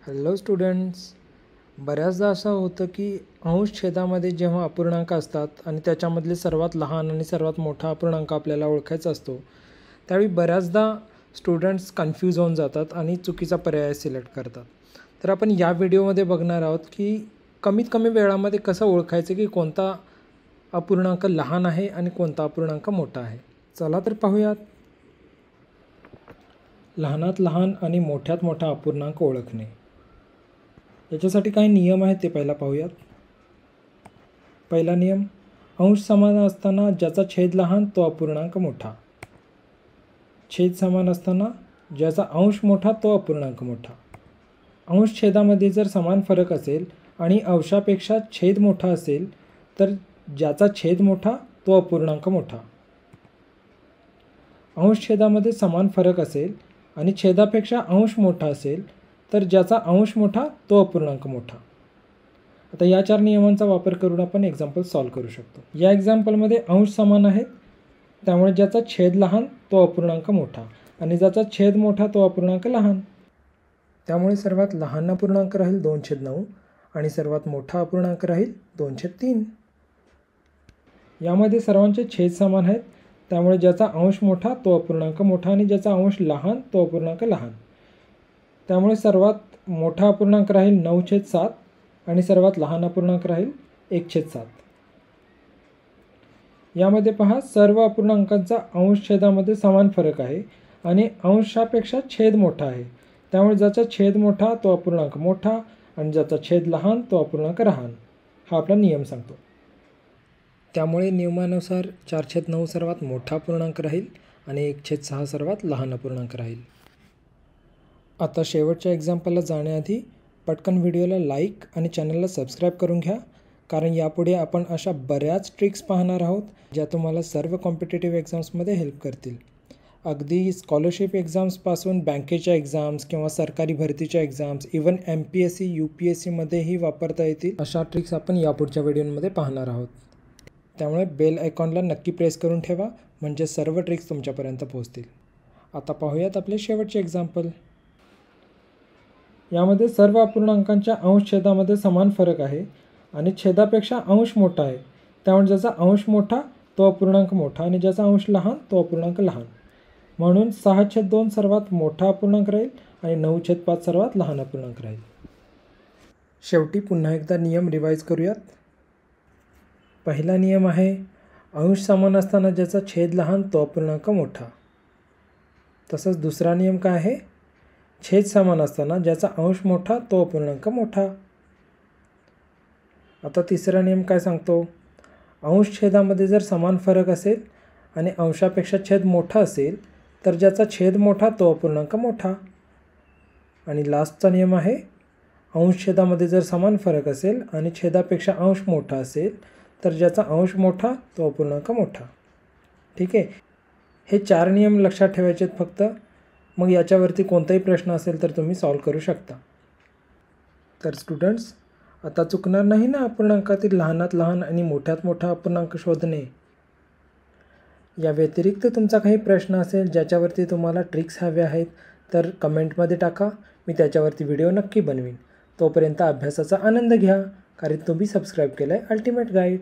Hello students, बऱ्याचदा असं होतं की अंश छेदामध्ये जेव्हा अपूर्णांक असतात आणि त्याच्यामधले सर्वात लहान आणि सर्वात मोठा अपूर्णांक आपल्याला ओळखायचा असतो, त्यावेळी बऱ्याचदा स्टुडंट्स कन्फ्यूज होऊन जातात आणि चुकीचा पर्याय सिलेक्ट करतात. तर आपण या व्हिडिओमध्ये बघणार आहोत की कमीत कमी वेळामध्ये कसं ओळखायचं की कोणता अपूर्णांक लहान आहे आणि कोणता अपूर्णांक मोठा आहे. चला तर पाहूयात. लहानात लहान आणि मोठ्यात मोठा अपूर्णांक ओळखणे. याच्यासाठी काही नियम आहेत ते पहिला पाहूयात. पहिला नियम, अंश समान असताना ज्याचा छेद लहान तो अपूर्णांक मोठा. छेद समान असताना ज्याचा अंश मोठा तो अपूर्णांक मोठा. अंश छेदामध्ये जर समान फरक असेल आणि अंशापेक्षा छेद मोठा असेल तर ज्याचा छेद मोठा तो अपूर्णांक मोठा. अंश छेदामध्ये समान फरक असेल आणि छेदापेक्षा अंश मोठा असेल तर ज्याचा अंश मोठा तो अपूर्णांक मोठा. आता या 4 नियमांचा वापर करून आपण एक्झाम्पल सॉल्व करू शकतो. या एक्झाम्पलमध्ये अंश समान आहेत, त्यामुळे ज्याचा छेद लहान तो अपूर्णांक मोठा आणि ज्याचा छेद मोठा तो अपूर्णांक लहान. त्यामुळे सर्वात लहान अपूर्णांक राहील 2/9 आणि सर्वात मोठा अपूर्णांक राहील 2/3. यामध्ये सर्वांचे छेद समान आहेत, त्यामुळे ज्याचा अंश मोठा तो अपूर्णांक मोठा आणि ज्याचा अंश लहान तो अपूर्णांक लहान. त्यामुळे सर्वात मोठा अपूर्णांक राहील 9/7 आणि सर्वात लहान अपूर्णांक राहील 1/7. यामध्ये पहा, सर्व अपूर्णांकांचा अंश छेदामध्ये समान फरक आहे आणि अंशापेक्षा छेद मोठा आहे, त्यामुळे ज्याचा छेद मोठा तो अपूर्णांक मोठा आणि ज्याचा छेद लहान तो अपूर्णांक लहान. हा आपला नियम सांगतो. त्यामुळे नियमानुसार 4/9 सर्वात मोठा अपूर्णांक राहील आणि 1/6 सर्वात लहान अपूर्णांक राहील. आता शेवटच्या एक्झाम्पलला जाण्याआधी पटकन व्हिडिओला लाईक आणि चॅनलला सबस्क्राईब करून घ्या, कारण यापुढे आपण अशा बऱ्याच ट्रिक्स पाहणार आहोत ज्या तुम्हाला सर्व कॉम्पिटेटिव्ह एक्झाम्समध्ये हेल्प करतील. अगदी स्कॉलरशिप एक्झाम्सपासून बँकेच्या एक्झाम्स किंवा सरकारी भरतीच्या एक्झाम्स, इवन MPSC UPSCमध्येही वापरता येतील अशा ट्रिक्स आपण यापुढच्या व्हिडिओमध्ये पाहणार आहोत. त्यामुळे बेल आयकॉनला नक्की प्रेस करून ठेवा, म्हणजे सर्व ट्रिक्स तुमच्यापर्यंत पोहोचतील. आता पाहूयात आपले शेवटचे एक्झाम्पल. यामध्ये सर्व अपूर्णांकांच्या अंश छेदामध्ये समान फरक आहे आणि छेदापेक्षा अंश मोठा आहे, त्यामुळे ज्याचा अंश मोठा तो अपूर्णांक मोठा आणि ज्याचा अंश लहान तो अपूर्णांक लहान. म्हणून 6/2 सर्वात मोठा अपूर्णांक राहील आणि 9/5 सर्वात लहान अपूर्णांक राहील. शेवटी पुन्हा एकदा नियम रिवाईज करूयात. पहिला नियम आहे, अंश समान असताना ज्याचा छेद लहान तो अपूर्णांक मोठा. तसंच दुसरा नियम काय आहे, छेद समान असताना ज्याचा अंश मोठा तो अपूर्णांक मोठा. आता तिसरा नियम काय सांगतो, अंश छेदामध्ये जर समान फरक असेल आणि अंशापेक्षा छेद मोठा असेल तर ज्याचा छेद मोठा तो अपूर्णांक मोठा. आणि लास्टचा नियम आहे, अंश छेदामध्ये जर समान फरक असेल आणि छेदापेक्षा अंश मोठा असेल तर ज्याचा अंश मोठा तो अपूर्णांक मोठा. ठीक आहे, हे 4 नियम लक्षात ठेवायचे आहेत फक्त. मग याच्यावरती कोणताही प्रश्न असेल तर तुम्ही सॉल्व करू शकता. तर स्टुडंट्स, आता चुकणार नाही ना अपूर्णांकातील लहानात लहान आणि मोठ्यात मोठा अपूर्णांक शोधणे. या व्यतिरिक्त तुमचा काही प्रश्न असेल ज्याच्यावरती तुम्हाला ट्रिक्स हव्या आहेत तर कमेंटमध्ये टाका, मी त्याच्यावरती व्हिडिओ नक्की बनवीन. तोपर्यंत अभ्यासाचा आनंद घ्या, कारण तुम्ही सबस्क्राईब केलं आहे अल्टिमेट गाईड.